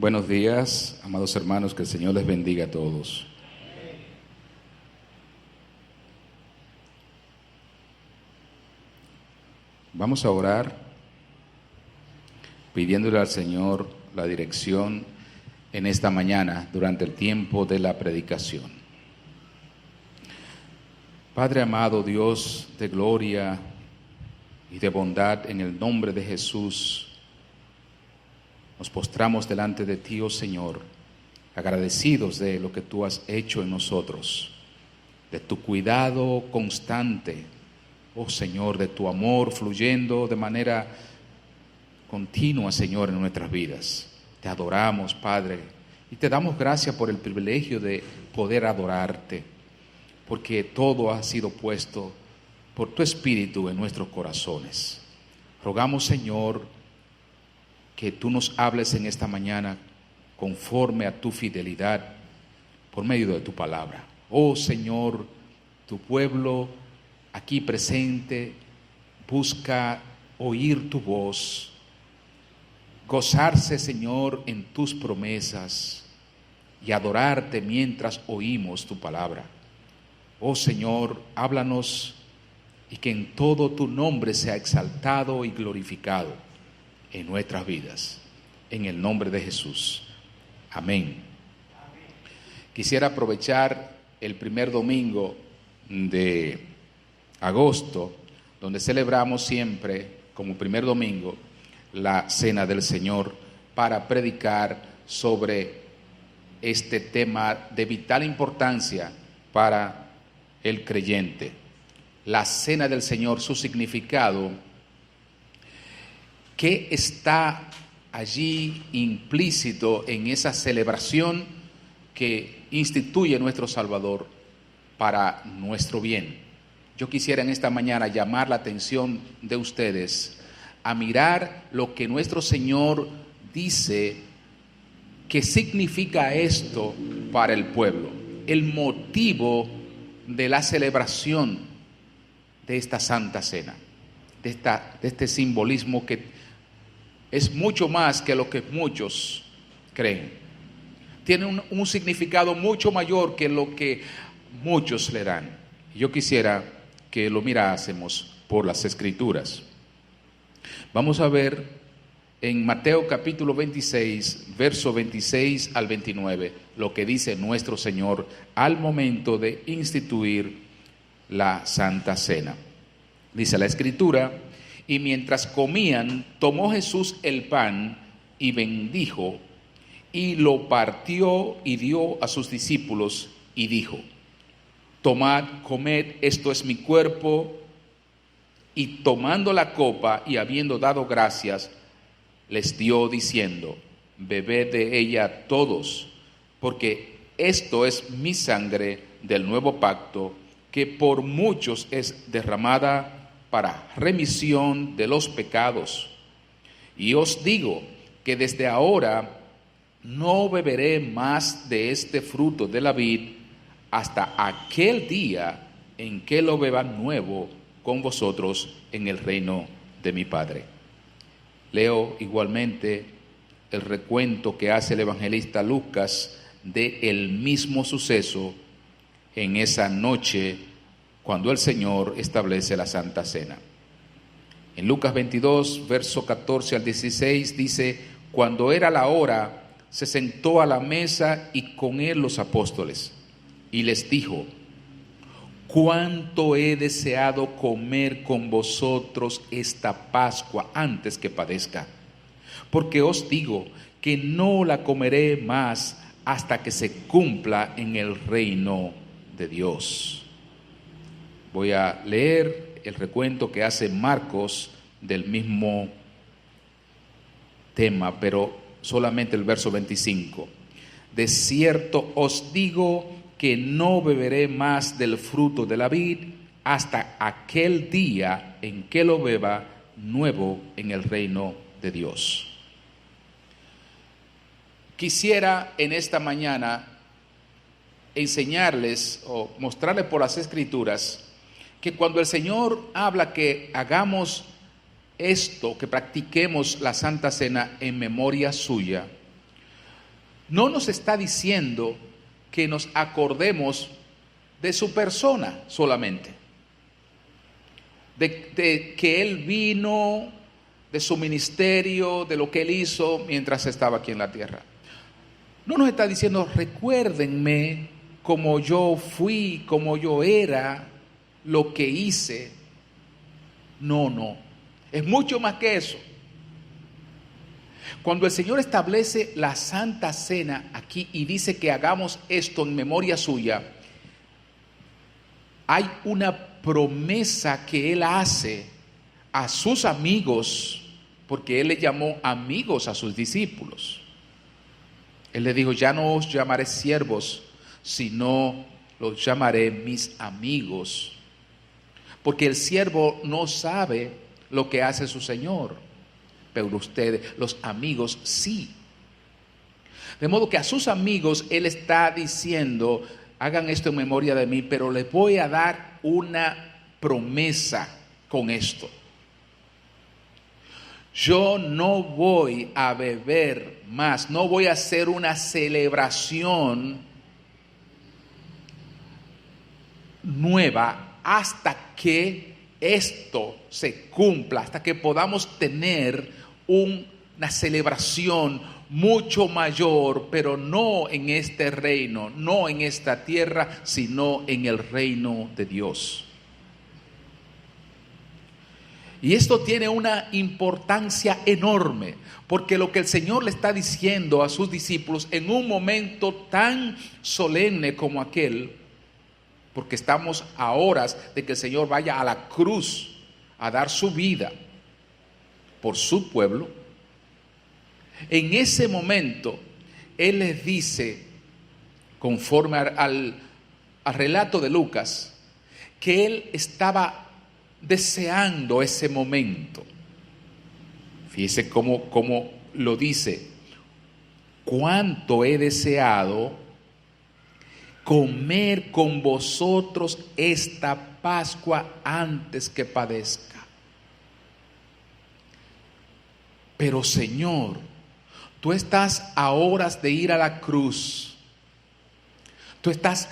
Buenos días, amados hermanos, que el Señor les bendiga a todos. Vamos a orar pidiéndole al Señor la dirección en esta mañana durante el tiempo de la predicación. Padre amado, Dios de gloria y de bondad, en el nombre de Jesús, nos postramos delante de ti, oh Señor, agradecidos de lo que tú has hecho en nosotros, de tu cuidado constante, oh Señor, de tu amor fluyendo de manera continua, Señor, en nuestras vidas. Te adoramos, Padre, y te damos gracias por el privilegio de poder adorarte, porque todo ha sido puesto por tu Espíritu en nuestros corazones. Rogamos, Señor, que tú nos hables en esta mañana conforme a tu fidelidad por medio de tu palabra. Oh Señor, tu pueblo aquí presente busca oír tu voz, gozarse, Señor, en tus promesas y adorarte mientras oímos tu palabra. Oh Señor, háblanos y que en todo tu nombre sea exaltado y glorificado en nuestras vidas, en el nombre de Jesús. Amén. Quisiera aprovechar el primer domingo de agosto, donde celebramos siempre, como primer domingo, la Cena del Señor, para predicar sobre este tema de vital importancia para el creyente. La Cena del Señor, su significado, ¿qué está allí implícito en esa celebración que instituye nuestro Salvador para nuestro bien? Yo quisiera en esta mañana llamar la atención de ustedes a mirar lo que nuestro Señor dice que significa esto para el pueblo, el motivo de la celebración de esta Santa Cena, de este simbolismo que es mucho más que lo que muchos creen. Tiene un significado mucho mayor que lo que muchos le dan. Yo quisiera que lo mirásemos por las Escrituras. Vamos a ver en Mateo capítulo 26, verso 26 al 29, lo que dice nuestro Señor al momento de instituir la Santa Cena. Dice la Escritura: y mientras comían, tomó Jesús el pan y bendijo, y lo partió y dio a sus discípulos, y dijo: tomad, comed, esto es mi cuerpo. Y tomando la copa y habiendo dado gracias, les dio diciendo: bebed de ella todos, porque esto es mi sangre del nuevo pacto, que por muchos es derramada para remisión de los pecados. Y os digo que desde ahora no beberé más de este fruto de la vid hasta aquel día en que lo beba nuevo con vosotros en el reino de mi Padre. Leo igualmente el recuento que hace el evangelista Lucas de el mismo suceso en esa noche cuando el Señor establece la Santa Cena. En Lucas 22, verso 14 al 16 dice: cuando era la hora, se sentó a la mesa y con él los apóstoles, y les dijo: cuánto he deseado comer con vosotros esta Pascua antes que padezca, porque os digo que no la comeré más hasta que se cumpla en el reino de Dios. Voy a leer el recuento que hace Marcos del mismo tema, pero solamente el verso 25. De cierto os digo que no beberé más del fruto de la vid hasta aquel día en que lo beba nuevo en el reino de Dios. Quisiera en esta mañana enseñarles o mostrarles por las Escrituras que cuando el Señor habla que hagamos esto, que practiquemos la Santa Cena en memoria suya, no nos está diciendo que nos acordemos de su persona solamente, de que Él vino, de su ministerio, de lo que Él hizo mientras estaba aquí en la tierra. No nos está diciendo, recuérdenme como yo fui, como yo era, lo que hice. No, es mucho más que eso. Cuando el Señor establece la Santa Cena aquí y dice que hagamos esto en memoria suya, hay una promesa que Él hace a sus amigos, porque Él le llamó amigos a sus discípulos. Él le dijo, ya no os llamaré siervos, sino los llamaré mis amigos. Porque el siervo no sabe lo que hace su Señor, pero ustedes, los amigos, sí. De modo que a sus amigos Él está diciendo, hagan esto en memoria de mí, pero les voy a dar una promesa con esto. Yo no voy a beber más, no voy a hacer una celebración nueva hasta que esto se cumpla, hasta que podamos tener una celebración mucho mayor, pero no en este reino, no en esta tierra, sino en el reino de Dios. Y esto tiene una importancia enorme, porque lo que el Señor le está diciendo a sus discípulos en un momento tan solemne como aquel, porque estamos a horas de que el Señor vaya a la cruz a dar su vida por su pueblo, en ese momento Él les dice, conforme al relato de Lucas, que Él estaba deseando ese momento. Fíjese cómo lo dice. Cuánto he deseado comer con vosotros esta Pascua antes que padezca. Pero Señor, tú estás a horas de ir a la cruz. Tú estás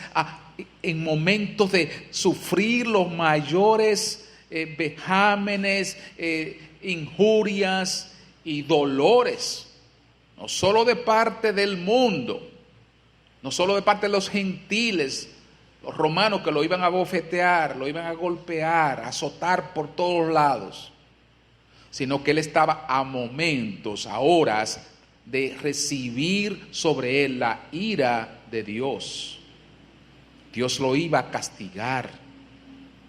en momentos de sufrir los mayores vejámenes, injurias y dolores, no solo de parte del mundo, no solo de parte de los gentiles, los romanos que lo iban a bofetear, lo iban a golpear, a azotar por todos lados, sino que Él estaba a momentos, a horas de recibir sobre Él la ira de Dios. Dios lo iba a castigar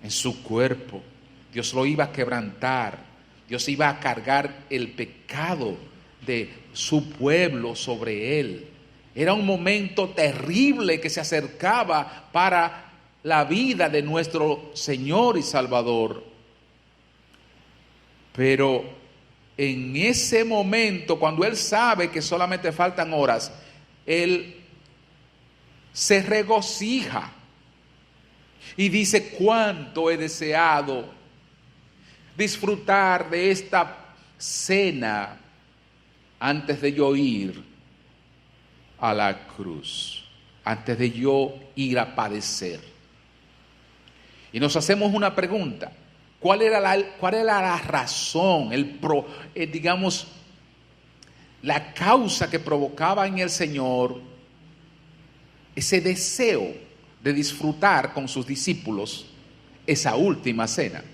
en su cuerpo. Dios lo iba a quebrantar. Dios iba a cargar el pecado de su pueblo sobre Él. Era un momento terrible que se acercaba para la vida de nuestro Señor y Salvador. Pero en ese momento, cuando Él sabe que solamente faltan horas, Él se regocija y dice, cuánto he deseado disfrutar de esta cena antes de yo ir a la cruz, antes de yo ir a padecer. Y nos hacemos una pregunta: ¿cuál era la razón, digamos, la causa que provocaba en el Señor ese deseo de disfrutar con sus discípulos esa última cena?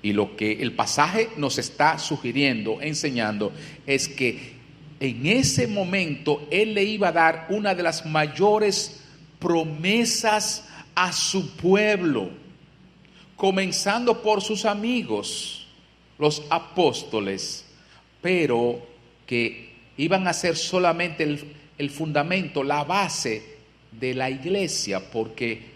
Y lo que el pasaje nos está sugiriendo, enseñando, es que en ese momento Él le iba a dar una de las mayores promesas a su pueblo, comenzando por sus amigos, los apóstoles, pero que iban a ser solamente el fundamento, la base de la iglesia, porque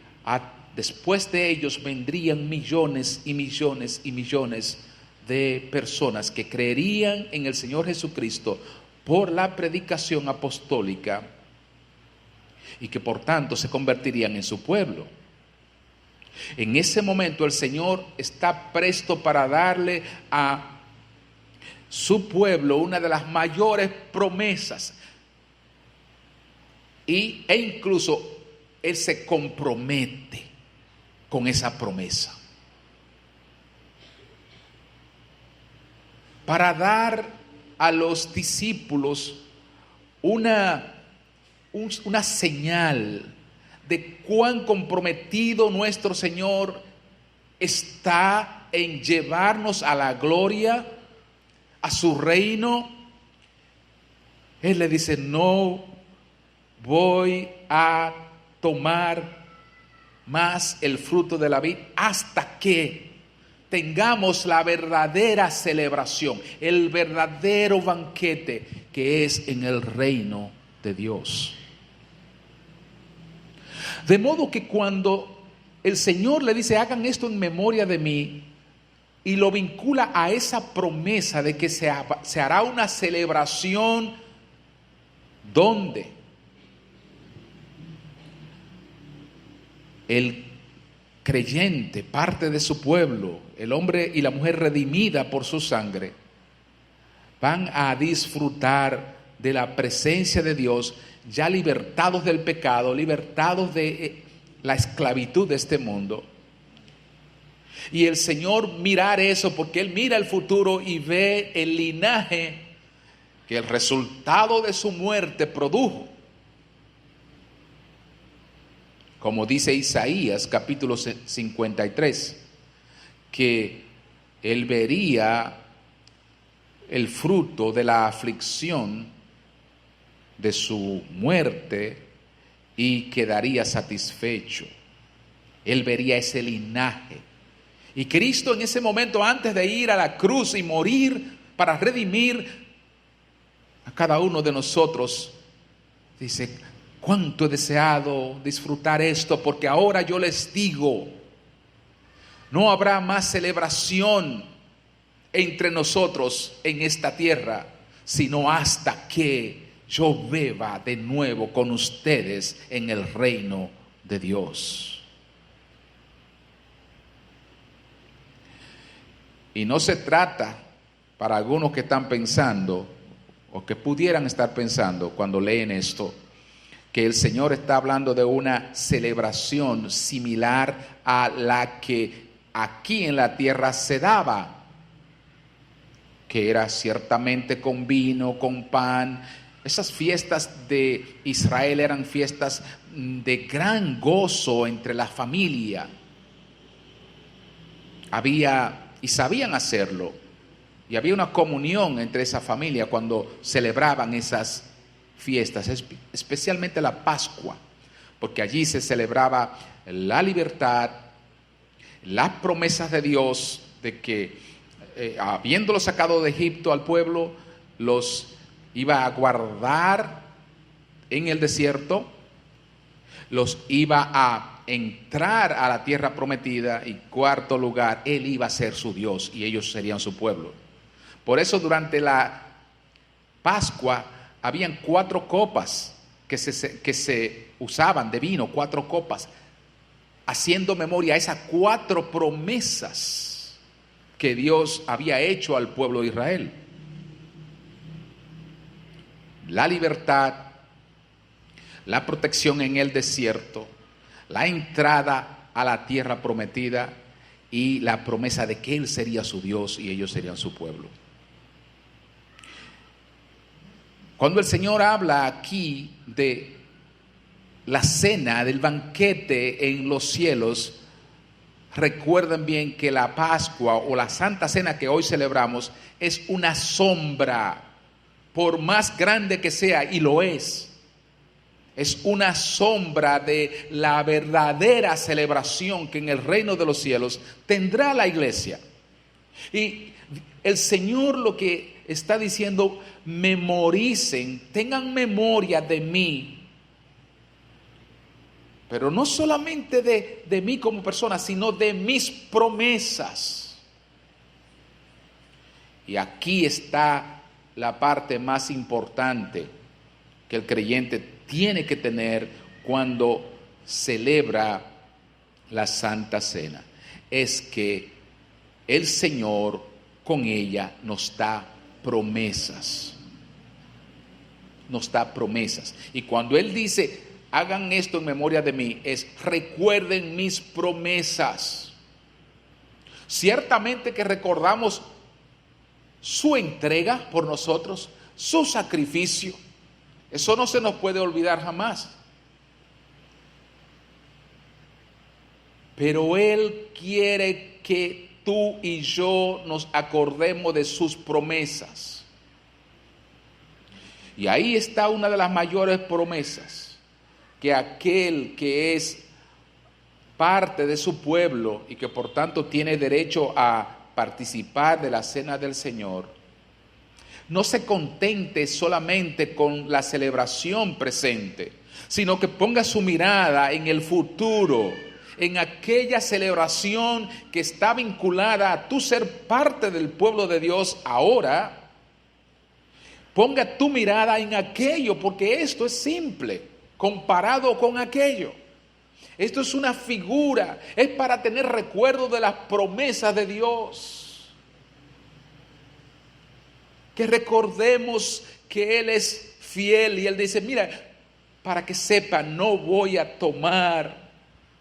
después de ellos vendrían millones y millones y millones de personas que creerían en el Señor Jesucristo por la predicación apostólica y que por tanto se convertirían en su pueblo. En ese momento el Señor está presto para darle a su pueblo una de las mayores promesas. E incluso Él se compromete con esa promesa para dar a los discípulos una señal de cuán comprometido nuestro Señor está en llevarnos a la gloria, a su reino. Él le dice: no voy a tomar más el fruto de la vid hasta que tengamos la verdadera celebración, el verdadero banquete que es en el reino de Dios. De modo que cuando el Señor le dice: hagan esto en memoria de mí, y lo vincula a esa promesa de que se hará una celebración, donde el creyente, parte de su pueblo, el hombre y la mujer redimida por su sangre, van a disfrutar de la presencia de Dios, ya libertados del pecado, libertados de la esclavitud de este mundo. Y el Señor mirar eso, porque Él mira el futuro y ve el linaje que el resultado de su muerte produjo. Como dice Isaías capítulo 53, que Él vería el fruto de la aflicción de su muerte y quedaría satisfecho. Él vería ese linaje. Y Cristo en ese momento, antes de ir a la cruz y morir para redimir a cada uno de nosotros, dice: cuánto he deseado disfrutar esto, porque ahora yo les digo, no habrá más celebración entre nosotros en esta tierra, sino hasta que yo beba de nuevo con ustedes en el reino de Dios. Y no se trata, para algunos que están pensando, o que pudieran estar pensando cuando leen esto, que el Señor está hablando de una celebración similar a la que aquí en la tierra se daba, que era ciertamente con vino, con pan. Esas fiestas de Israel eran fiestas de gran gozo entre la familia. Y sabían hacerlo, y había una comunión entre esa familia cuando celebraban esas fiestas, especialmente la Pascua, porque allí se celebraba la libertad, las promesas de Dios de que habiéndolo sacado de Egipto al pueblo, los iba a guardar en el desierto, los iba a entrar a la tierra prometida, y cuarto lugar, Él iba a ser su Dios y ellos serían su pueblo. Por eso durante la Pascua habían 4 copas que se usaban de vino, 4 copas, haciendo memoria a esas 4 promesas que Dios había hecho al pueblo de Israel. La libertad, la protección en el desierto, la entrada a la tierra prometida y la promesa de que Él sería su Dios y ellos serían su pueblo. Cuando el Señor habla aquí de la cena, del banquete en los cielos, recuerden bien que la Pascua o la Santa Cena que hoy celebramos es una sombra, por más grande que sea, y lo es una sombra de la verdadera celebración que en el reino de los cielos tendrá la iglesia. Y el Señor lo que está diciendo: memoricen, tengan memoria de mí, pero no solamente de mí como persona, sino de mis promesas. Y aquí está la parte más importante que el creyente tiene que tener cuando celebra la Santa Cena, es que el Señor con ella nos da promesas. Nos da promesas. Y cuando Él dice, hagan esto en memoria de mí, es recuerden mis promesas. Ciertamente que recordamos su entrega por nosotros, su sacrificio. Eso no se nos puede olvidar jamás. Pero Él quiere que tú y yo nos acordemos de sus promesas. Y ahí está una de las mayores promesas, que aquel que es parte de su pueblo y que por tanto tiene derecho a participar de la cena del Señor, no se contente solamente con la celebración presente, sino que ponga su mirada en el futuro, en aquella celebración que está vinculada a tu ser parte del pueblo de Dios ahora. Ponga tu mirada en aquello, porque esto es simple comparado con aquello. Esto es una figura, es para tener recuerdo de las promesas de Dios. Que recordemos que Él es fiel y Él dice, mira, para que sepan, no voy a tomar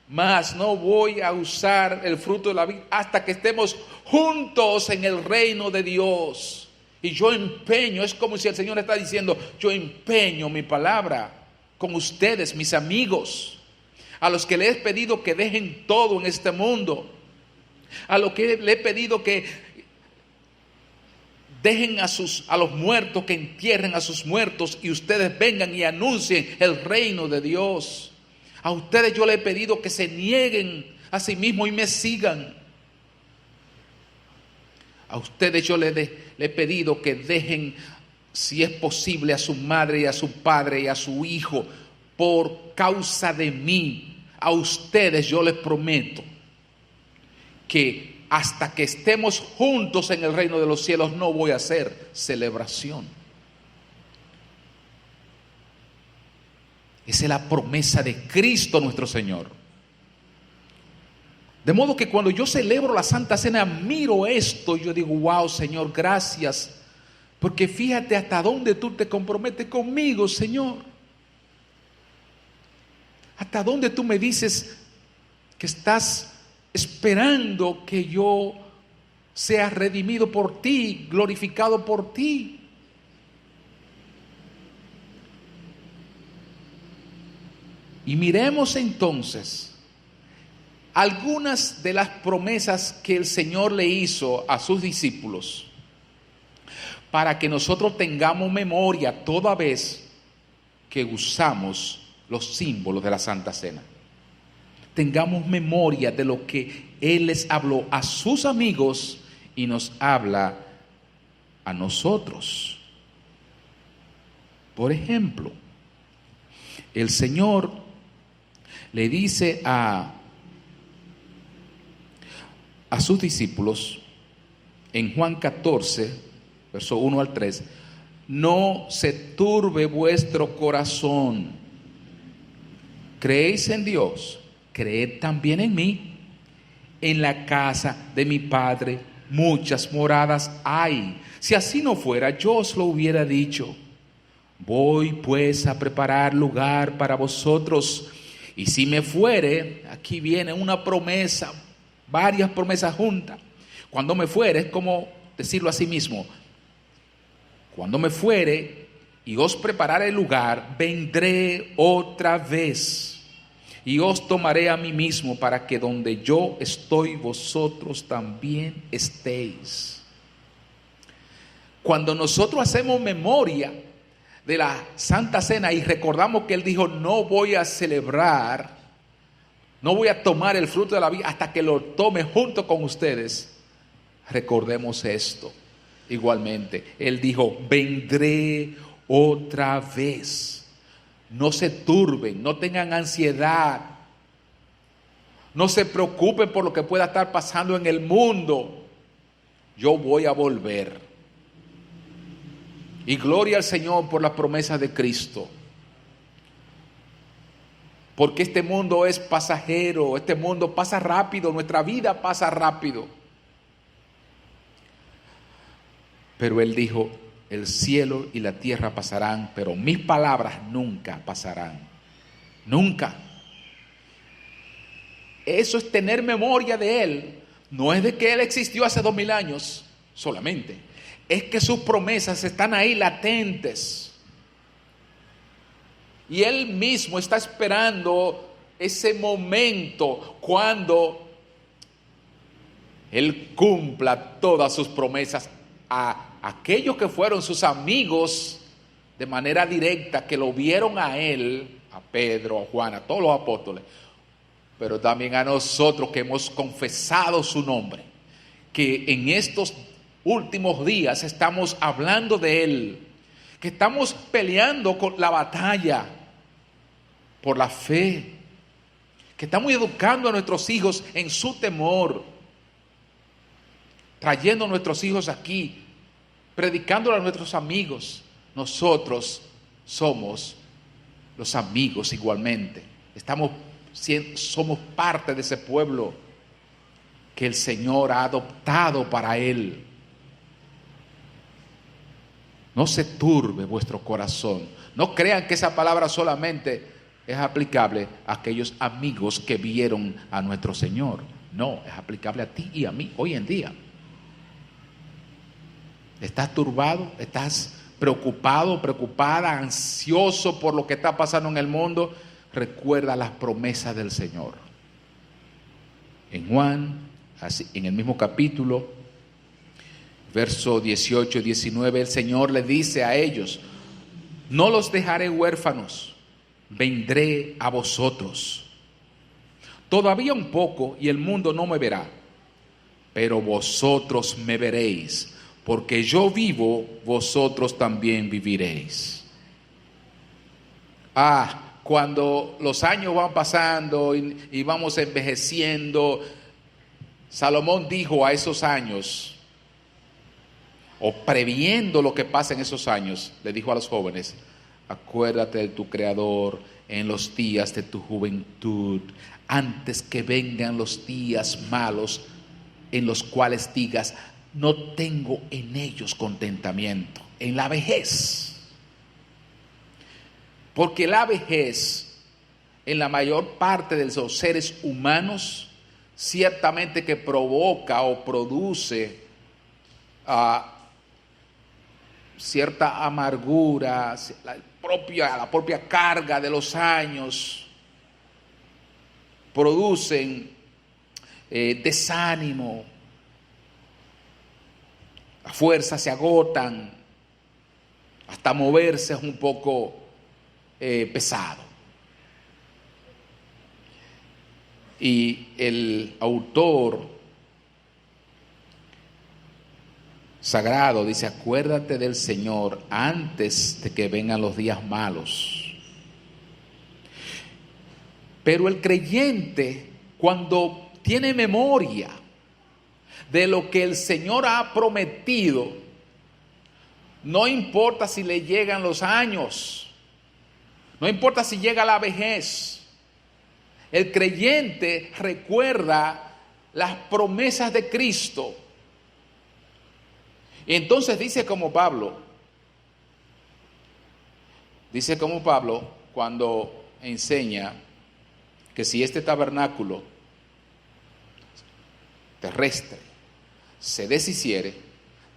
más, no voy a usar el fruto de la vida hasta que estemos juntos en el reino de Dios. Y yo empeño, es como si el Señor está diciendo, yo empeño mi palabra con ustedes, mis amigos, a los que le he pedido que dejen todo en este mundo, a los que le he pedido que dejen a los muertos, que entierren a sus muertos y ustedes vengan y anuncien el reino de Dios. A ustedes yo le he pedido que se nieguen a sí mismos y me sigan. A ustedes yo le he pedido que dejen, si es posible, a su madre y a su padre y a su hijo por causa de mí. A ustedes yo les prometo que hasta que estemos juntos en el reino de los cielos no voy a hacer celebración. Esa es la promesa de Cristo nuestro Señor. De modo que cuando yo celebro la Santa Cena, miro esto y yo digo, wow, Señor, gracias. Porque fíjate hasta dónde tú te comprometes conmigo, Señor. Hasta dónde tú me dices que estás esperando que yo sea redimido por ti, glorificado por ti. Y miremos entonces algunas de las promesas que el Señor le hizo a sus discípulos para que nosotros tengamos memoria toda vez que usamos los símbolos de la Santa Cena. Tengamos memoria de lo que Él les habló a sus amigos y nos habla a nosotros. Por ejemplo, el Señor le dice a sus discípulos en Juan 14, verso 1 al 3, no se turbe vuestro corazón. ¿Creéis en Dios? Creed también en mí. En la casa de mi Padre muchas moradas hay. Si así no fuera, yo os lo hubiera dicho. Voy pues a preparar lugar para vosotros. Y si me fuere, aquí viene una promesa, varias promesas juntas. Cuando me fuere, es como decirlo a sí mismo. Cuando me fuere y os prepararé el lugar, vendré otra vez y os tomaré a mí mismo para que donde yo estoy, vosotros también estéis. Cuando nosotros hacemos memoria de la Santa Cena y recordamos que Él dijo, no voy a celebrar, no voy a tomar el fruto de la vida hasta que lo tome junto con ustedes, recordemos esto. Igualmente, Él dijo, vendré otra vez. No se turben, no tengan ansiedad, no se preocupen por lo que pueda estar pasando en el mundo. Yo voy a volver. Y gloria al Señor por las promesas de Cristo. Porque este mundo es pasajero, este mundo pasa rápido, nuestra vida pasa rápido. Pero él dijo, el cielo y la tierra pasarán, pero mis palabras nunca pasarán. Nunca. Eso es tener memoria de él. No es de que él existió hace 2000 años solamente. Es que sus promesas están ahí latentes. Y él mismo está esperando ese momento cuando él cumpla todas sus promesas a aquellos que fueron sus amigos de manera directa, que lo vieron a él, a Pedro, a Juan, a todos los apóstoles, pero también a nosotros que hemos confesado su nombre, que en estos últimos días estamos hablando de él, que estamos peleando con la batalla por la fe, que estamos educando a nuestros hijos en su temor, trayendo a nuestros hijos aquí, predicándole a nuestros amigos. Nosotros somos los amigos igualmente. Somos parte de ese pueblo que el Señor ha adoptado para Él. No se turbe vuestro corazón. No crean que esa palabra solamente es aplicable a aquellos amigos que vieron a nuestro Señor. No, es aplicable a ti y a mí hoy en día. ¿Estás turbado? ¿Estás preocupado, preocupada, ansioso por lo que está pasando en el mundo? Recuerda las promesas del Señor. En Juan, en el mismo capítulo, verso 18 y 19, el Señor le dice a ellos: no los dejaré huérfanos, vendré a vosotros. Todavía un poco y el mundo no me verá, pero vosotros me veréis. Porque yo vivo, vosotros también viviréis. Cuando los años van pasando y vamos envejeciendo, Salomón dijo a esos años, o previendo lo que pasa en esos años, le dijo a los jóvenes: acuérdate de tu Creador en los días de tu juventud, antes que vengan los días malos en los cuales digas: no tengo en ellos contentamiento, en la vejez. Porque la vejez, en la mayor parte de los seres humanos, ciertamente que provoca o produce cierta amargura, la propia carga de los años, producen desánimo. Las fuerzas se agotan, hasta moverse es un poco pesado. Y el autor sagrado dice: acuérdate del Señor antes de que vengan los días malos. Pero el creyente, cuando tiene memoria de lo que el Señor ha prometido, no importa si le llegan los años, no importa si llega la vejez, el creyente recuerda las promesas de Cristo. Y entonces dice como Pablo cuando enseña que si este tabernáculo terrestre se deshiciere,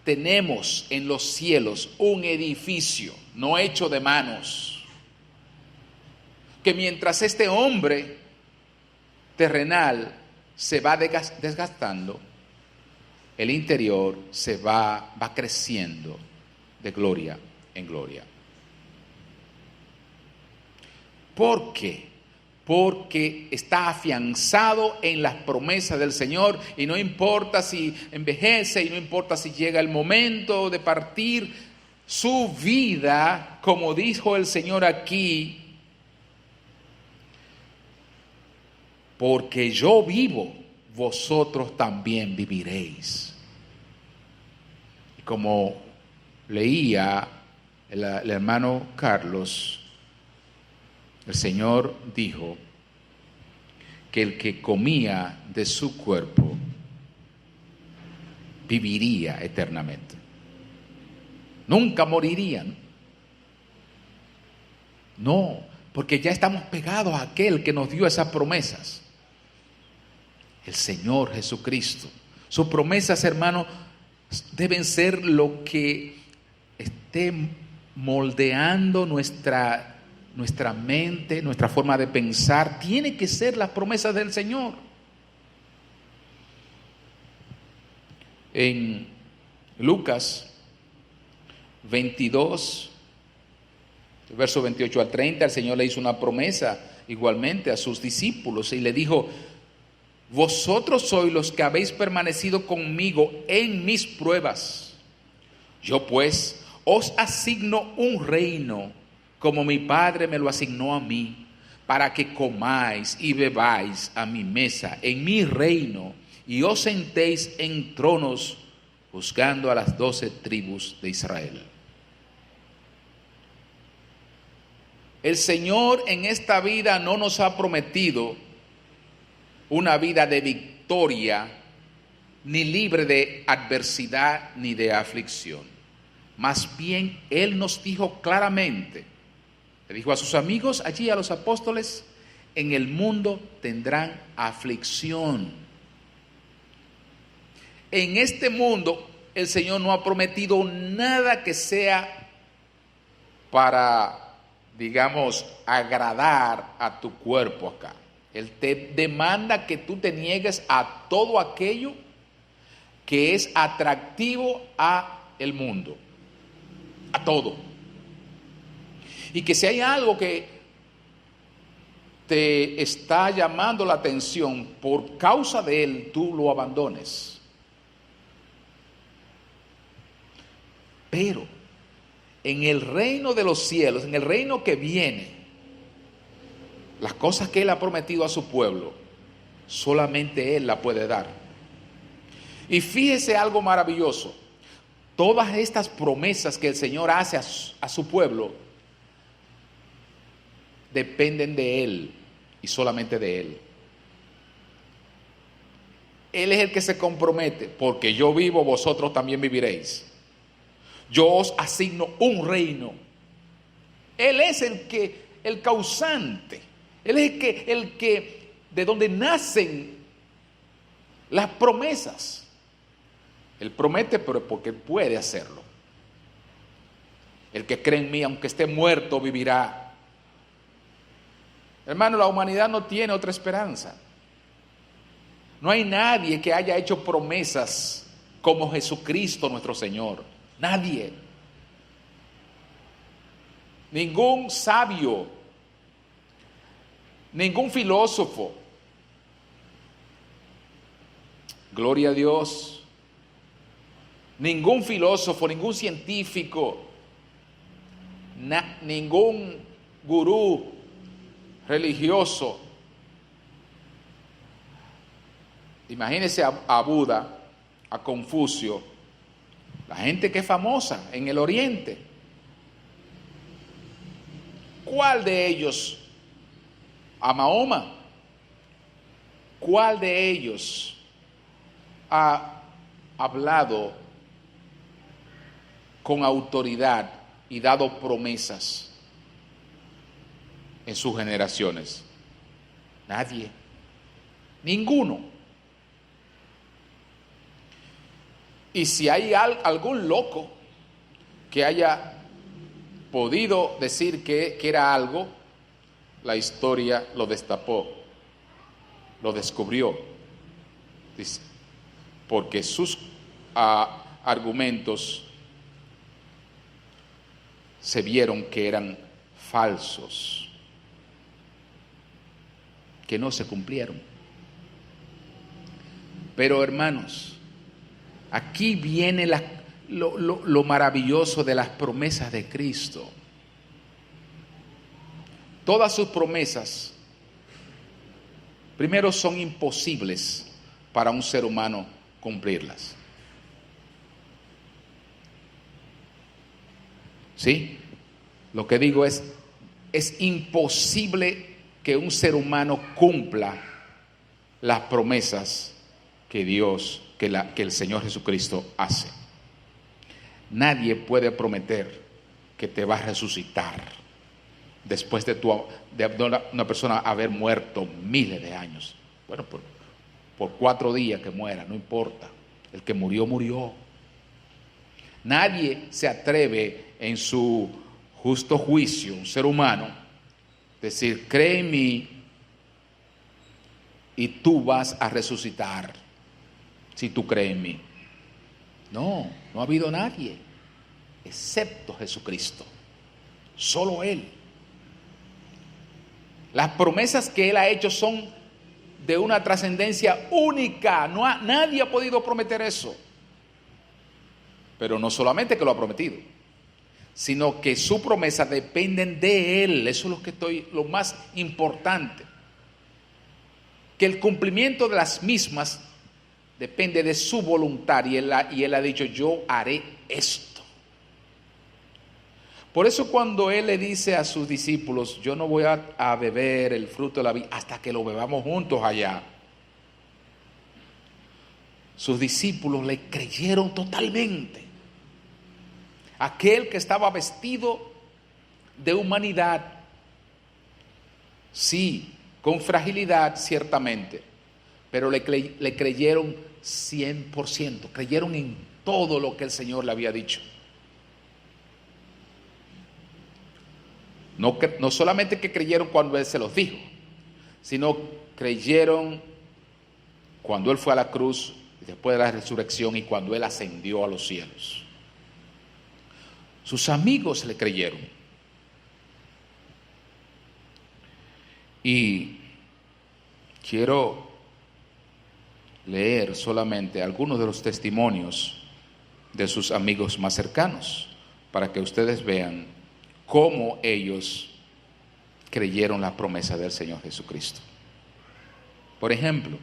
tenemos en los cielos un edificio no hecho de manos, que mientras este hombre terrenal se va desgastando, el interior va creciendo de gloria en gloria. ¿Por qué? Porque está afianzado en las promesas del Señor, y no importa si envejece y no importa si llega el momento de partir, su vida, como dijo el Señor aquí: porque yo vivo, vosotros también viviréis. Y como leía el hermano Carlos, el Señor dijo que el que comía de su cuerpo viviría eternamente. nunca morirían. No, porque ya estamos pegados a aquel que nos dio esas promesas, el Señor Jesucristo. Sus promesas, hermano, deben ser lo que esté moldeando nuestra mente, nuestra forma de pensar. Tiene que ser las promesas del Señor. En Lucas 22, verso 28 al 30, el Señor le hizo una promesa igualmente a sus discípulos y le dijo: vosotros sois los que habéis permanecido conmigo en mis pruebas. Yo pues os asigno un reino, como mi Padre me lo asignó a mí, para que comáis y bebáis a mi mesa en mi reino, y os sentéis en tronos juzgando a las 12 tribus de Israel. El Señor en esta vida no nos ha prometido una vida de victoria, ni libre de adversidad ni de aflicción. Más bien, Él nos dijo claramente, le dijo a sus amigos allí, a los apóstoles: en el mundo tendrán aflicción. En este mundo el Señor no ha prometido nada que sea para, digamos, agradar a tu cuerpo acá. Él te demanda que tú te niegues a todo aquello que es atractivo a el mundo, a todo. Y que si hay algo que te está llamando la atención, por causa de él, tú lo abandones. Pero en el reino de los cielos, en el reino que viene, las cosas que Él ha prometido a su pueblo, solamente Él la puede dar. Y fíjese algo maravilloso: todas estas promesas que el Señor hace a su pueblo dependen de Él y solamente de Él. Él es el que se compromete: porque yo vivo, vosotros también viviréis. Yo os asigno un reino. Él es el causante. Él es el que de donde nacen las promesas. Él promete, pero porque puede hacerlo. El que cree en mí, aunque esté muerto, vivirá. Hermano, la humanidad no tiene otra esperanza. No hay nadie que haya hecho promesas como Jesucristo nuestro Señor. Nadie. Ningún sabio, ningún filósofo, gloria a Dios, ningún filósofo, ningún científico, ningún gurú religioso. Imagínese a Buda, a Confucio, la gente que es famosa en el Oriente. ¿Cuál de ellos? A Mahoma. ¿Cuál de ellos ha hablado con autoridad y dado promesas en sus generaciones? Nadie. Ninguno. Y si hay algún loco que haya podido decir que era algo, la historia lo destapó, lo descubrió. Dice, porque sus argumentos se vieron que eran falsos, que no se cumplieron. Pero hermanos, aquí viene lo maravilloso de las promesas de Cristo. Todas sus promesas, primero, son imposibles para un ser humano cumplirlas. ¿Sí? Lo que digo es imposible que un ser humano cumpla las promesas que Dios, que el Señor Jesucristo hace. Nadie puede prometer que te va a resucitar después de una persona haber muerto miles de años. Bueno, por 4 días que muera, no importa. El que murió, murió. Nadie se atreve en su justo juicio, un ser humano, decir, cree en mí y tú vas a resucitar si tú crees en mí. No ha habido nadie, excepto Jesucristo. Solo Él. Las promesas que Él ha hecho son de una trascendencia única. Nadie ha podido prometer eso. Pero no solamente que lo ha prometido, sino que su promesa dependen de Él. Eso es lo más importante. Que el cumplimiento de las mismas depende de su voluntad. Y Él ha dicho, yo haré esto. Por eso cuando Él le dice a sus discípulos, yo no voy a beber el fruto de la vid hasta que lo bebamos juntos allá. Sus discípulos le creyeron totalmente. Aquel que estaba vestido de humanidad, sí, con fragilidad ciertamente, pero le creyeron 100%, creyeron en todo lo que el Señor le había dicho. No solamente que creyeron cuando Él se los dijo, sino creyeron cuando Él fue a la cruz, después de la resurrección y cuando Él ascendió a los cielos. Sus amigos le creyeron. Y quiero leer solamente algunos de los testimonios de sus amigos más cercanos para que ustedes vean cómo ellos creyeron la promesa del Señor Jesucristo. Por ejemplo,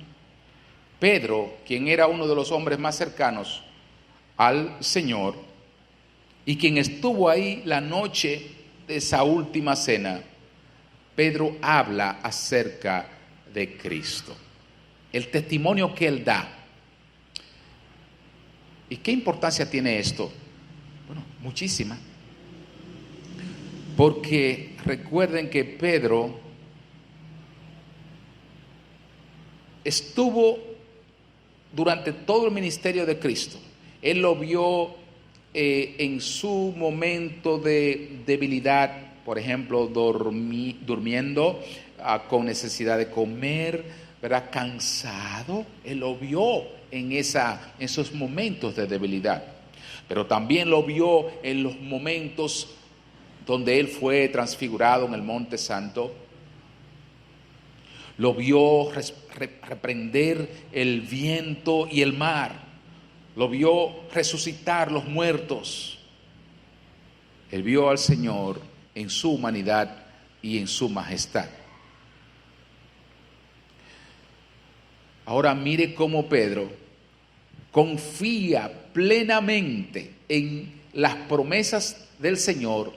Pedro, quien era uno de los hombres más cercanos al Señor y quien estuvo ahí la noche de esa última cena, Pedro habla acerca de Cristo. El testimonio que él da. ¿Y qué importancia tiene esto? Bueno, muchísima. Porque recuerden que Pedro estuvo durante todo el ministerio de Cristo. Él lo vio en su momento de debilidad, por ejemplo, durmiendo con necesidad de comer, ¿verdad? Cansado. Él lo vio en esos momentos de debilidad. Pero también lo vio en los momentos donde Él fue transfigurado en el Monte Santo. Lo vio reprender el viento y el mar. Lo vio resucitar los muertos. Él vio al Señor en su humanidad y en su majestad. Ahora mire cómo Pedro confía plenamente en las promesas del Señor,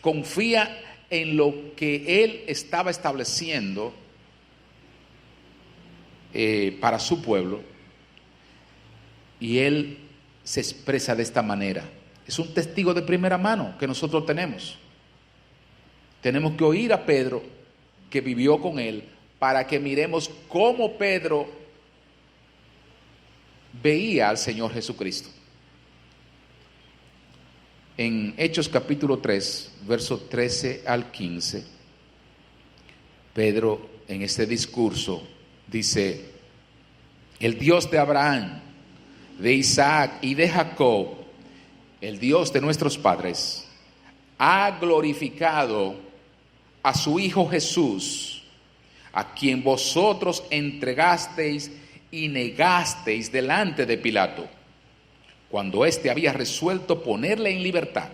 confía en lo que Él estaba estableciendo para su pueblo, y Él se expresa de esta manera. Es un testigo de primera mano que nosotros tenemos. Tenemos que oír a Pedro, que vivió con Él, para que miremos cómo Pedro veía al Señor Jesucristo. En Hechos capítulo 3, verso 13 al 15, Pedro en este discurso dice: el Dios de Abraham, de Isaac y de Jacob, el Dios de nuestros padres, ha glorificado a su Hijo Jesús, a quien vosotros entregasteis y negasteis delante de Pilato, cuando éste había resuelto ponerle en libertad.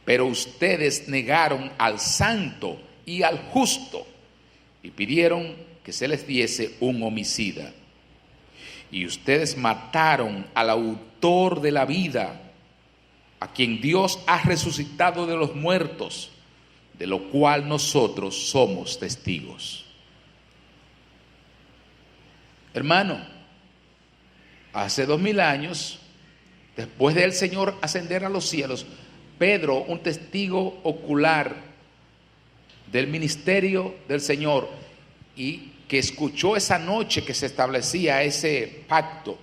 Pero ustedes negaron al santo y al justo y pidieron que se les diese un homicida. Y ustedes mataron al autor de la vida, a quien Dios ha resucitado de los muertos, de lo cual nosotros somos testigos. Hermano, hace 2000 años Después del Señor ascender a los cielos, Pedro, un testigo ocular del ministerio del Señor y que escuchó esa noche que se establecía ese pacto,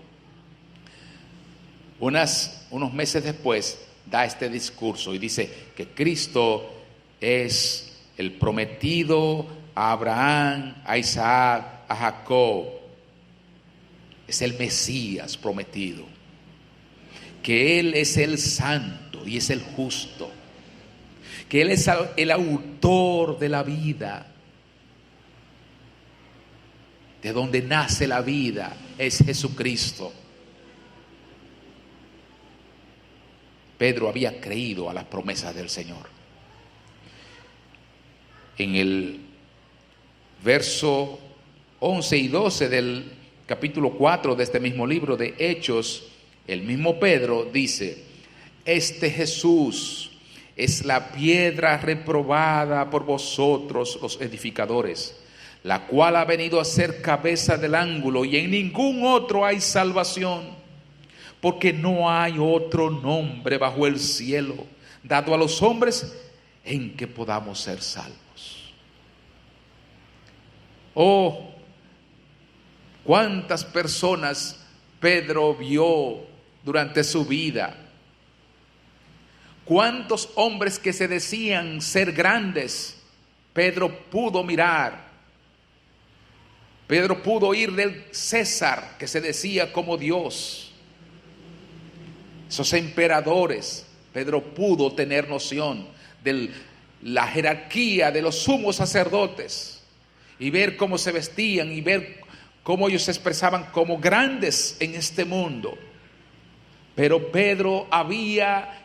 unos meses después da este discurso y dice que Cristo es el prometido a Abraham, a Isaac, a Jacob. Es el Mesías prometido, que Él es el santo y es el justo, que Él es el autor de la vida, de donde nace la vida es Jesucristo. Pedro había creído a las promesas del Señor. En el verso 11 y 12 del capítulo 4 de este mismo libro de Hechos, el mismo Pedro dice: este Jesús es la piedra reprobada por vosotros los edificadores, la cual ha venido a ser cabeza del ángulo, y en ningún otro hay salvación, porque no hay otro nombre bajo el cielo dado a los hombres en que podamos ser salvos. Oh, cuántas personas Pedro vio durante su vida. Cuántos hombres que se decían ser grandes, Pedro pudo mirar. Pedro pudo oír del César, que se decía como Dios. Esos emperadores, Pedro pudo tener noción de la jerarquía de los sumos sacerdotes y ver cómo se vestían y ver cómo ellos se expresaban como grandes en este mundo. Pero Pedro había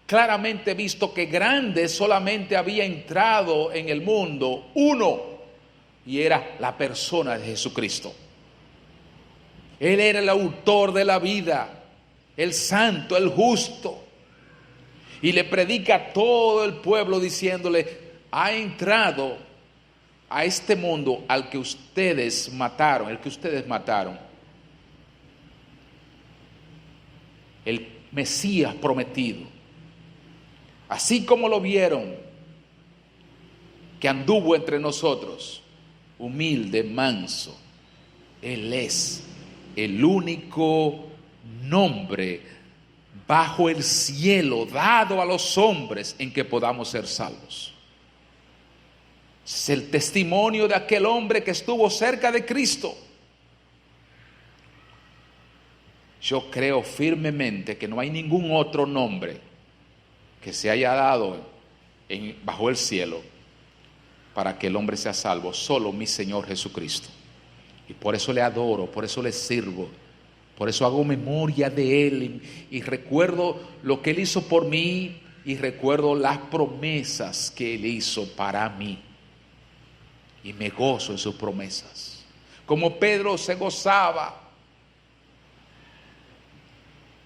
claramente visto que grande solamente había entrado en el mundo uno, y era la persona de Jesucristo. Él era el autor de la vida, el santo, el justo, y le predica a todo el pueblo diciéndole: ha entrado a este mundo al que ustedes mataron, el Mesías prometido. Así como lo vieron, que anduvo entre nosotros, humilde, manso, Él es el único nombre bajo el cielo dado a los hombres en que podamos ser salvos. Es el testimonio de aquel hombre que estuvo cerca de Cristo. Yo creo firmemente que no hay ningún otro nombre que se haya dado bajo el cielo para que el hombre sea salvo, solo mi Señor Jesucristo. Y por eso le adoro, por eso le sirvo, por eso hago memoria de Él y recuerdo lo que Él hizo por mí y recuerdo las promesas que Él hizo para mí. Y me gozo en sus promesas. Como Pedro se gozaba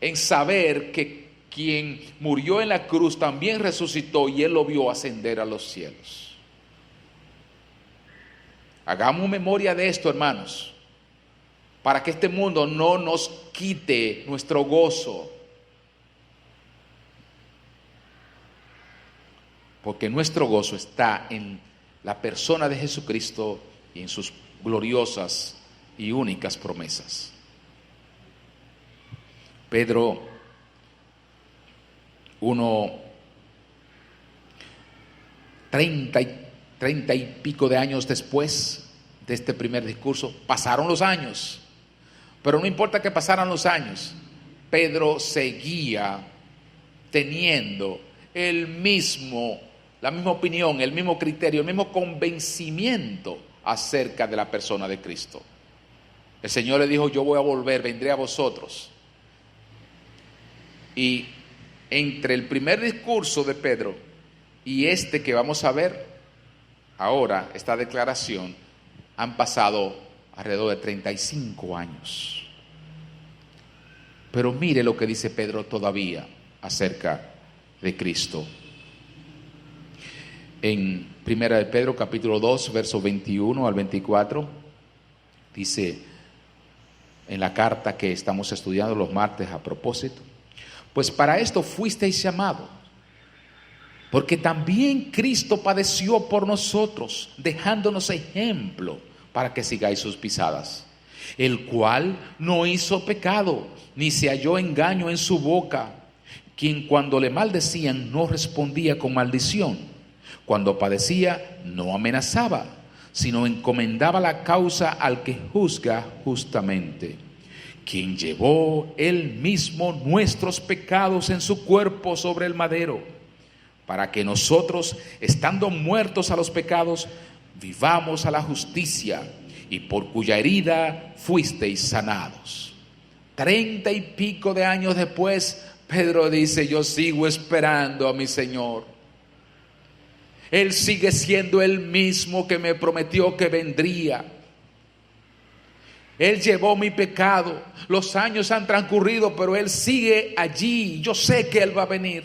en saber que quien murió en la cruz también resucitó y Él lo vio ascender a los cielos. Hagamos memoria de esto, hermanos, para que este mundo no nos quite nuestro gozo. Porque nuestro gozo está en la persona de Jesucristo y en sus gloriosas y únicas promesas. Pedro, treinta y pico de años después de este primer discurso, pasaron los años, pero no importa que pasaran los años, Pedro seguía teniendo la misma opinión, el mismo criterio, el mismo convencimiento acerca de la persona de Cristo. El Señor le dijo: yo voy a volver, vendré a vosotros. Y entre el primer discurso de Pedro y este que vamos a ver ahora, esta declaración, han pasado alrededor de 35 años. Pero mire lo que dice Pedro todavía acerca de Cristo. En Primera de Pedro, capítulo 2, versos 21 al 24, dice en la carta que estamos estudiando los martes a propósito: Pues para esto fuisteis llamados, porque también Cristo padeció por nosotros, dejándonos ejemplo para que sigáis sus pisadas, el cual no hizo pecado, ni se halló engaño en su boca, quien cuando le maldecían no respondía con maldición, cuando padecía no amenazaba, sino encomendaba la causa al que juzga justamente, quien llevó él mismo nuestros pecados en su cuerpo sobre el madero, para que nosotros, estando muertos a los pecados, vivamos a la justicia, y por cuya herida fuisteis sanados. 30 y pico de años después, Pedro dice: yo sigo esperando a mi Señor. Él sigue siendo el mismo que me prometió que vendría. Él llevó mi pecado. Los años han transcurrido, pero Él sigue allí. Yo sé que Él va a venir.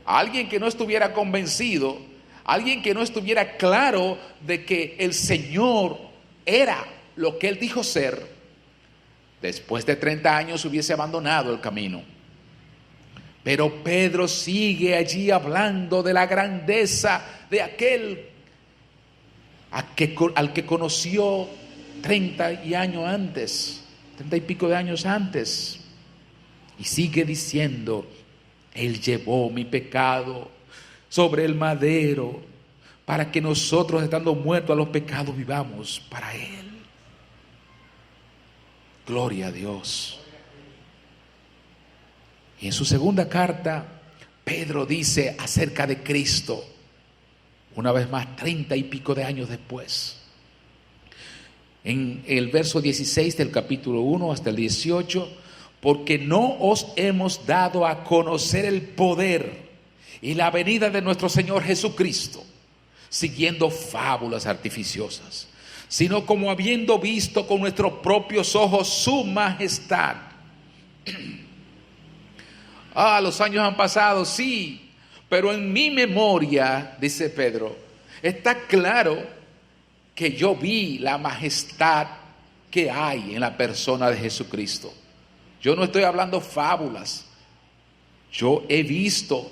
Alguien que no estuviera convencido, alguien que no estuviera claro de que el Señor era lo que Él dijo ser, después de 30 años hubiese abandonado el camino. Pero Pedro sigue allí hablando de la grandeza de aquel al que conoció 30 y pico de años antes. Y sigue diciendo: Él llevó mi pecado sobre el madero, para que nosotros, estando muertos a los pecados, vivamos para Él. Gloria a Dios. Y en su segunda carta, Pedro dice acerca de Cristo, una vez más, 30 y pico de años después. En el verso 16 del capítulo 1 hasta el 18, porque no os hemos dado a conocer el poder y la venida de nuestro Señor Jesucristo, siguiendo fábulas artificiosas, sino como habiendo visto con nuestros propios ojos su majestad. Los años han pasado, sí, pero en mi memoria, dice Pedro, está claro que yo vi la majestad que hay en la persona de Jesucristo. Yo no estoy hablando fábulas, yo he visto.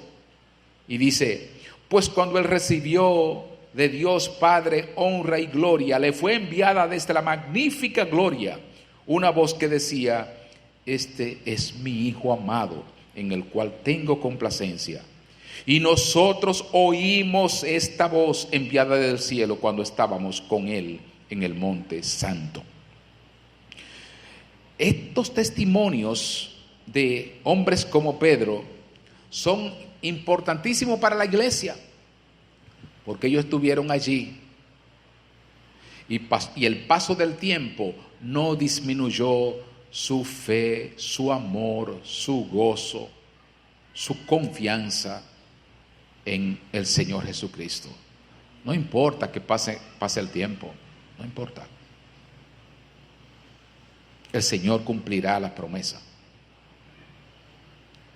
Y dice: pues cuando Él recibió de Dios Padre honra y gloria, le fue enviada desde la magnífica gloria una voz que decía: este es mi Hijo amado, en el cual tengo complacencia. Y nosotros oímos esta voz enviada del cielo cuando estábamos con Él en el monte santo. Estos testimonios de hombres como Pedro son importantísimos para la iglesia, porque ellos estuvieron allí y el paso del tiempo no disminuyó su fe, su amor, su gozo, su confianza en el Señor Jesucristo. No importa que pase el tiempo, no importa. El Señor cumplirá la promesa.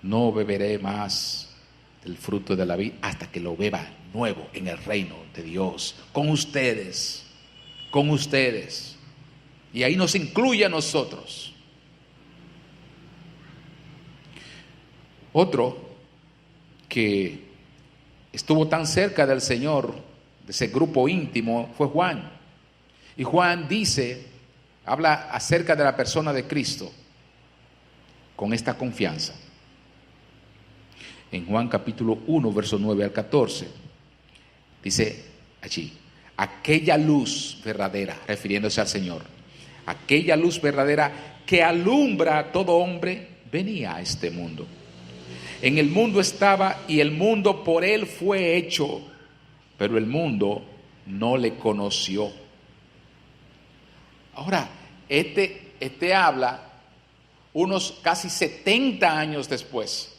No beberé más del fruto de la vid hasta que lo beba nuevo en el reino de Dios, con ustedes. Y ahí nos incluye a nosotros. Otro que estuvo tan cerca del Señor, de ese grupo íntimo, fue Juan. Y Juan habla acerca de la persona de Cristo con esta confianza. En Juan capítulo 1, verso 9 al 14, dice allí: aquella luz verdadera, refiriéndose al Señor, aquella luz verdadera que alumbra a todo hombre, venía a este mundo. En el mundo estaba y el mundo por Él fue hecho, pero el mundo no le conoció. Ahora, este habla unos casi 70 años después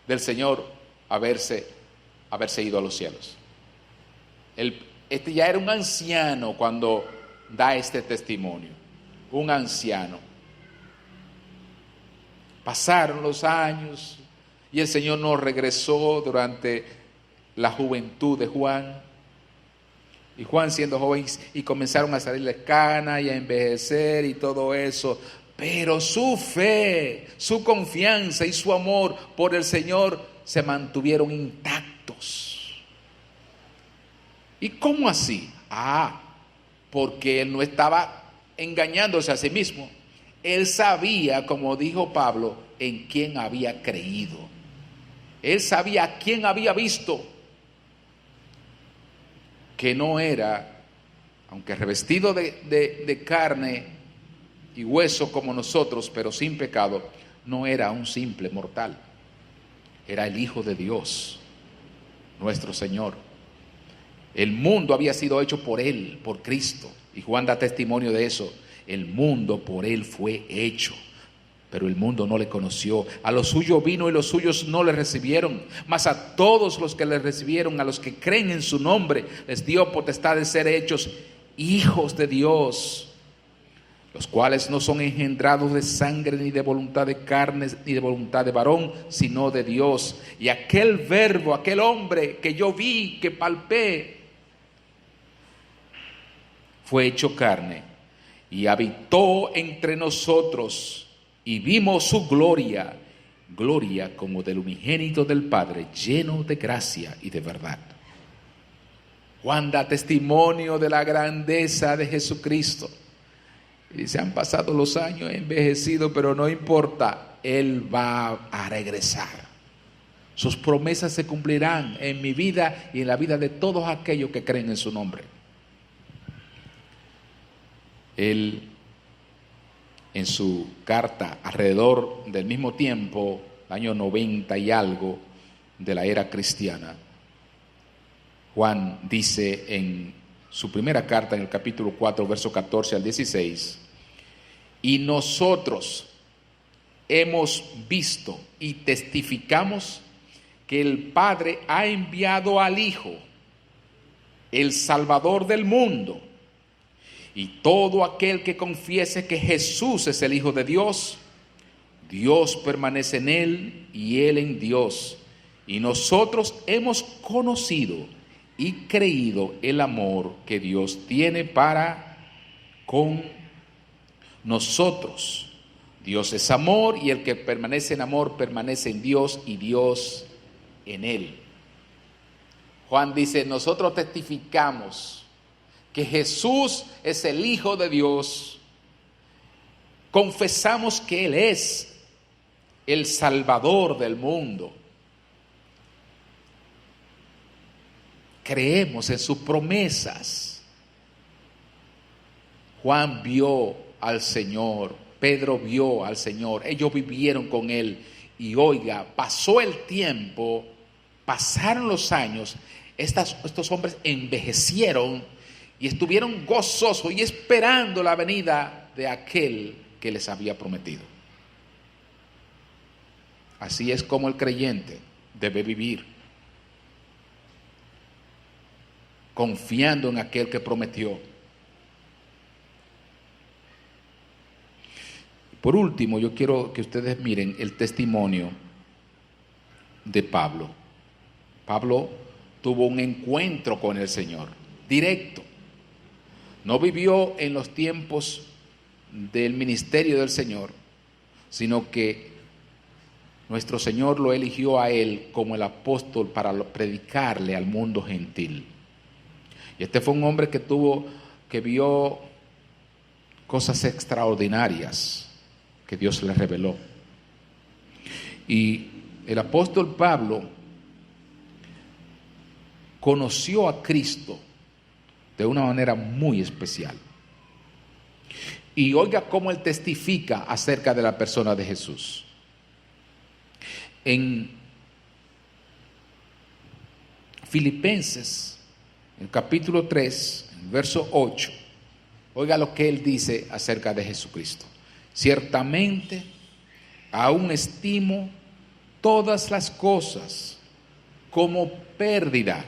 del Señor haberse ido a los cielos. Este ya era un anciano cuando da este testimonio, un anciano. Pasaron los años y el Señor no regresó durante la juventud de Juan. Y Juan siendo joven, y comenzaron a salirle canas y a envejecer y todo eso. pero su fe, su confianza y su amor por el Señor se mantuvieron intactos. ¿Y cómo así? Porque él no estaba engañándose a sí mismo. Él sabía, como dijo Pablo, en quién había creído. Él sabía a quién había visto, que no era, aunque revestido de carne y hueso como nosotros, pero sin pecado, no era un simple mortal. Era el Hijo de Dios, nuestro Señor. El mundo había sido hecho por Él, por Cristo. Y Juan da testimonio de eso. El mundo por Él fue hecho, pero el mundo no le conoció. A los suyos vino y los suyos no le recibieron. Mas a todos los que le recibieron, a los que creen en su nombre, les dio potestad de ser hechos hijos de Dios, los cuales no son engendrados de sangre, ni de voluntad de carne, ni de voluntad de varón, sino de Dios. Y aquel verbo, aquel hombre que yo vi, que palpé, fue hecho carne y habitó entre nosotros, y vimos su gloria, gloria como del unigénito del Padre, lleno de gracia y de verdad. Juan da testimonio de la grandeza de Jesucristo. Y se han pasado los años, envejecido, pero no importa, Él va a regresar. Sus promesas se cumplirán en mi vida y en la vida de todos aquellos que creen en su nombre. Él, en su carta, alrededor del mismo tiempo, año 90 y algo de la era cristiana, Juan dice en su primera carta, en el capítulo 4, verso 14 al 16, y nosotros hemos visto y testificamos que el Padre ha enviado al Hijo, el Salvador del mundo. Y todo aquel que confiese que Jesús es el Hijo de Dios, Dios permanece en él y él en Dios. Y nosotros hemos conocido y creído el amor que Dios tiene para con nosotros. Dios es amor, y el que permanece en amor permanece en Dios y Dios en él. Juan dice, nosotros testificamos que Jesús es el Hijo de Dios. Confesamos que Él es el Salvador del mundo. Creemos en sus promesas. Juan vio al Señor, Pedro vio al Señor, ellos vivieron con Él. Y oiga, pasó el tiempo, pasaron los años, estos hombres envejecieron y estuvieron gozosos y esperando la venida de aquel que les había prometido. Así es como el creyente debe vivir, confiando en aquel que prometió. Por último, yo quiero que ustedes miren el testimonio de Pablo. Pablo tuvo un encuentro con el Señor, directo. No vivió en los tiempos del ministerio del Señor, sino que nuestro Señor lo eligió a él como el apóstol para predicarle al mundo gentil. Y este fue un hombre que vio cosas extraordinarias que Dios le reveló. Y el apóstol Pablo conoció a Cristo de una manera muy especial. Y oiga cómo él testifica acerca de la persona de Jesús. En Filipenses, en el capítulo 3, en verso 8, oiga lo que él dice acerca de Jesucristo. Ciertamente, aún estimo todas las cosas como pérdida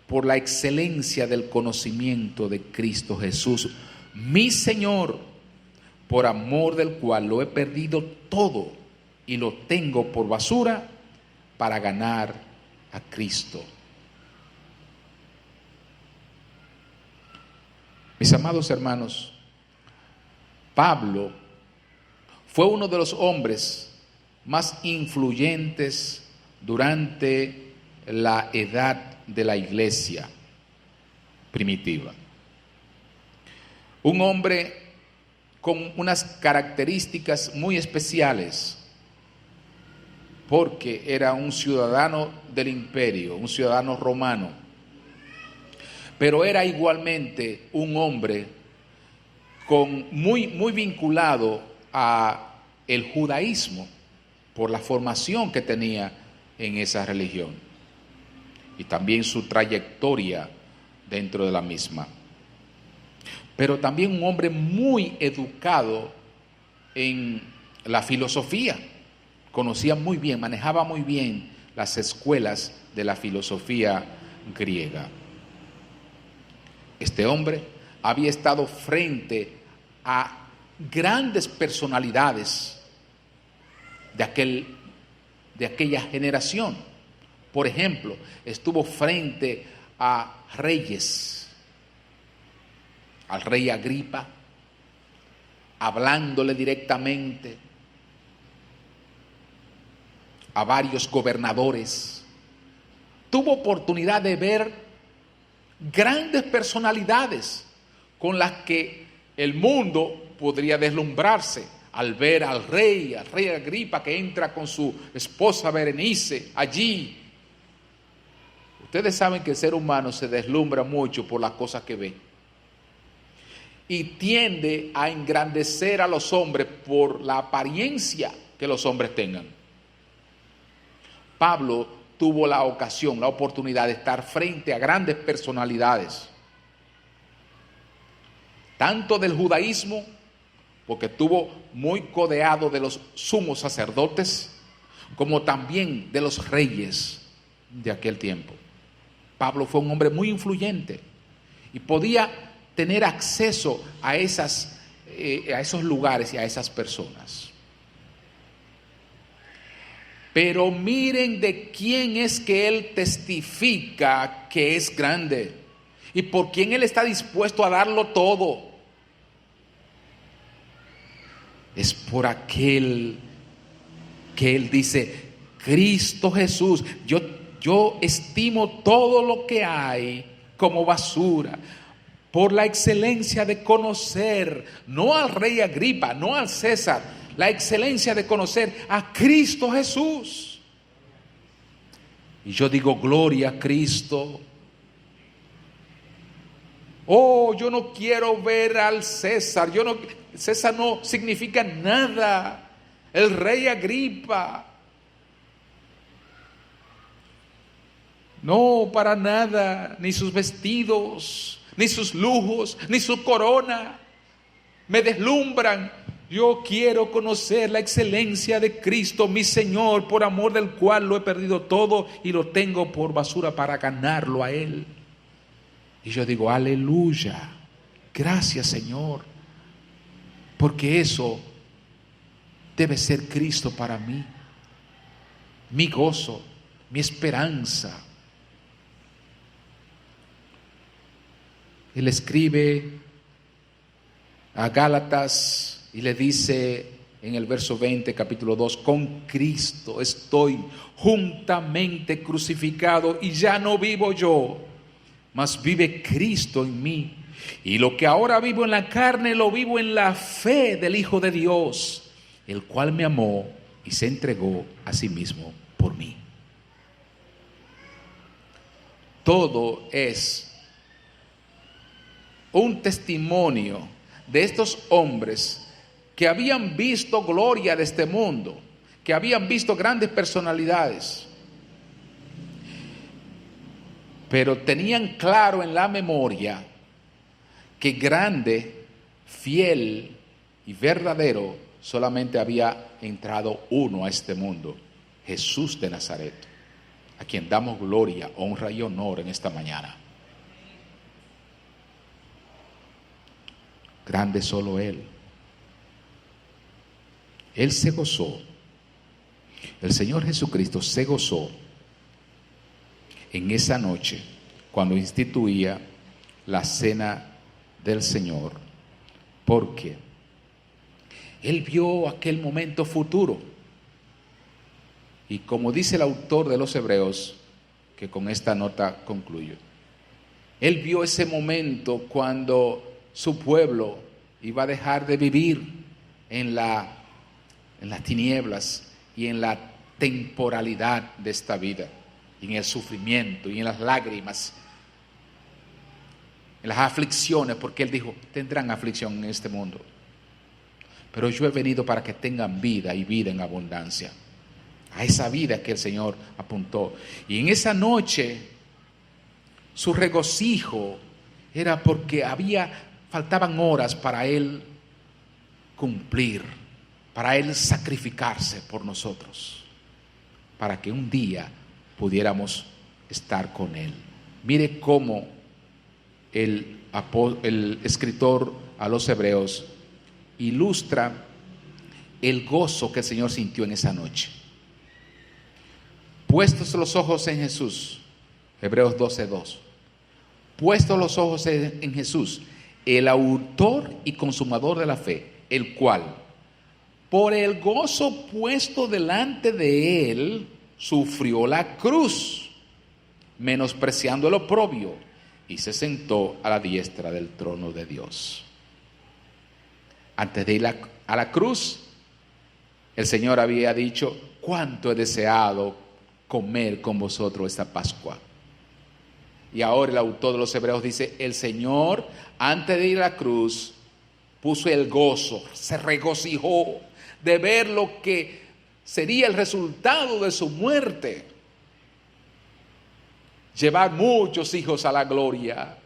por la excelencia del conocimiento de Cristo Jesús, mi Señor, por amor del cual lo he perdido todo y lo tengo por basura para ganar a Cristo. Mis amados hermanos, Pablo Fue uno de los hombres más influyentes durante la edad de la iglesia primitiva. Un hombre con unas características muy especiales, porque era un ciudadano del imperio, un ciudadano romano, pero era igualmente un hombre muy vinculado a el judaísmo por la formación que tenía en esa religión y también su trayectoria dentro de la misma. Pero también un hombre muy educado en la filosofía. Conocía muy bien, manejaba muy bien las escuelas de la filosofía griega. Este hombre había estado frente a grandes personalidades de aquella generación. Por ejemplo, estuvo frente a reyes, al rey Agripa, hablándole directamente, a varios gobernadores. Tuvo oportunidad de ver grandes personalidades con las que el mundo podría deslumbrarse al ver al rey Agripa que entra con su esposa Berenice allí. Ustedes saben que el ser humano se deslumbra mucho por las cosas que ve y tiende a engrandecer a los hombres por la apariencia que los hombres tengan. Pablo tuvo la ocasión, la oportunidad de estar frente a grandes personalidades, tanto del judaísmo, porque estuvo muy codeado de los sumos sacerdotes, como también de los reyes de aquel tiempo. Pablo fue un hombre muy influyente y podía tener acceso a esos lugares y a esas personas. Pero miren de quién es que él testifica que es grande y por quién él está dispuesto a darlo todo. Es por aquel que él dice, Cristo Jesús, yo estimo todo lo que hay como basura por la excelencia de conocer, no al rey Agripa, no al César, la excelencia de conocer a Cristo Jesús. Y yo digo, gloria a Cristo. Oh, yo no quiero ver al César, César no significa nada. El rey Agripa, no, para nada, ni sus vestidos, ni sus lujos, ni su corona me deslumbran. Yo quiero conocer la excelencia de Cristo, mi Señor, por amor del cual lo he perdido todo y lo tengo por basura para ganarlo a Él. Y yo digo, aleluya, gracias Señor, porque eso debe ser Cristo para mí, mi gozo, mi esperanza. Él escribe a Gálatas y le dice en el verso 20, capítulo 2, con Cristo estoy juntamente crucificado y ya no vivo yo, mas vive Cristo en mí. Y lo que ahora vivo en la carne, lo vivo en la fe del Hijo de Dios, el cual me amó y se entregó a sí mismo por mí. Todo es un testimonio de estos hombres que habían visto gloria de este mundo, que habían visto grandes personalidades, pero tenían claro en la memoria que grande, fiel y verdadero solamente había entrado uno a este mundo, Jesús de Nazaret, a quien damos gloria, honra y honor en esta mañana. Grande solo Él. Él se gozó. El Señor Jesucristo se gozó en esa noche cuando instituía la cena del Señor, porque Él vio aquel momento futuro. Y como dice el autor de los Hebreos, que con esta nota concluyo, él vio ese momento cuando su pueblo iba a dejar de vivir en las tinieblas y en la temporalidad de esta vida, y en el sufrimiento y en las lágrimas, en las aflicciones, porque él dijo, tendrán aflicción en este mundo, pero yo he venido para que tengan vida y vida en abundancia. A esa vida que el Señor apuntó. Y en esa noche su regocijo era porque faltaban horas para Él cumplir, para Él sacrificarse por nosotros, para que un día pudiéramos estar con Él. Mire cómo el escritor a los Hebreos ilustra el gozo que el Señor sintió en esa noche. Puestos los ojos en Jesús, Hebreos 12:2. Puestos los ojos en Jesús, el autor y consumador de la fe, el cual, por el gozo puesto delante de él, sufrió la cruz, menospreciando el oprobio, y se sentó a la diestra del trono de Dios. Antes de ir a la cruz, el Señor había dicho, cuánto he deseado comer con vosotros esta Pascua. Y ahora el autor de los Hebreos dice, el Señor antes de ir a la cruz puso el gozo, se regocijó de ver lo que sería el resultado de su muerte: llevar muchos hijos a la gloria.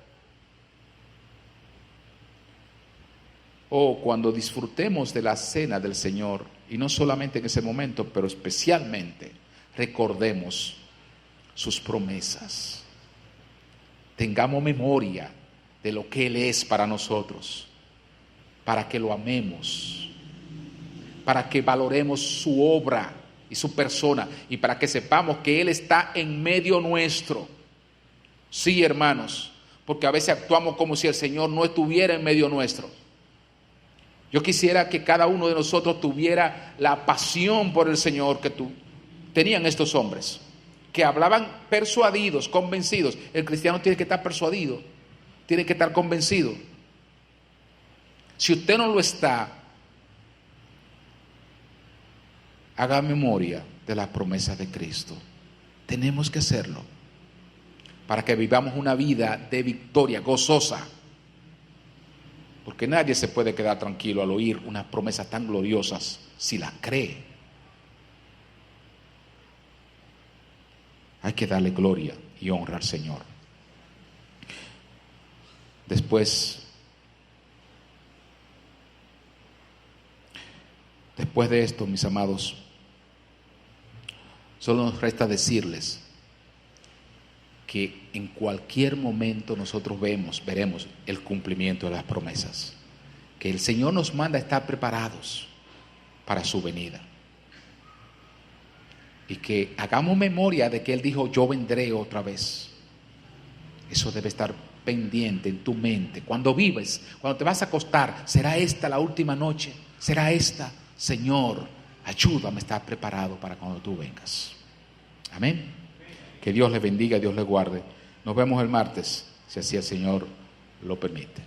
Oh, cuando disfrutemos de la cena del Señor, y no solamente en ese momento, pero especialmente, recordemos sus promesas. Tengamos memoria de lo que Él es para nosotros, para que lo amemos, para que valoremos su obra y su persona, y para que sepamos que Él está en medio nuestro. Sí, hermanos, porque a veces actuamos como si el Señor no estuviera en medio nuestro. Yo quisiera que cada uno de nosotros tuviera la pasión por el Señor que tenían estos hombres, que hablaban persuadidos, convencidos. El cristiano tiene que estar persuadido, tiene que estar convencido. Si usted no lo está, haga memoria de las promesas de Cristo. Tenemos que hacerlo para que vivamos una vida de victoria, gozosa. Porque nadie se puede quedar tranquilo al oír unas promesas tan gloriosas si las cree. Hay que darle gloria y honra al Señor. Después de esto, mis amados, solo nos resta decirles que en cualquier momento nosotros veremos el cumplimiento de las promesas. Que el Señor nos manda a estar preparados para su venida. Y que hagamos memoria de que Él dijo, yo vendré otra vez. Eso debe estar pendiente en tu mente. Cuando vives, cuando te vas a acostar, ¿será esta la última noche? ¿Será esta? Señor, ayúdame a estar preparado para cuando tú vengas. Amén. Que Dios le bendiga, Dios le guarde. Nos vemos el martes, si así el Señor lo permite.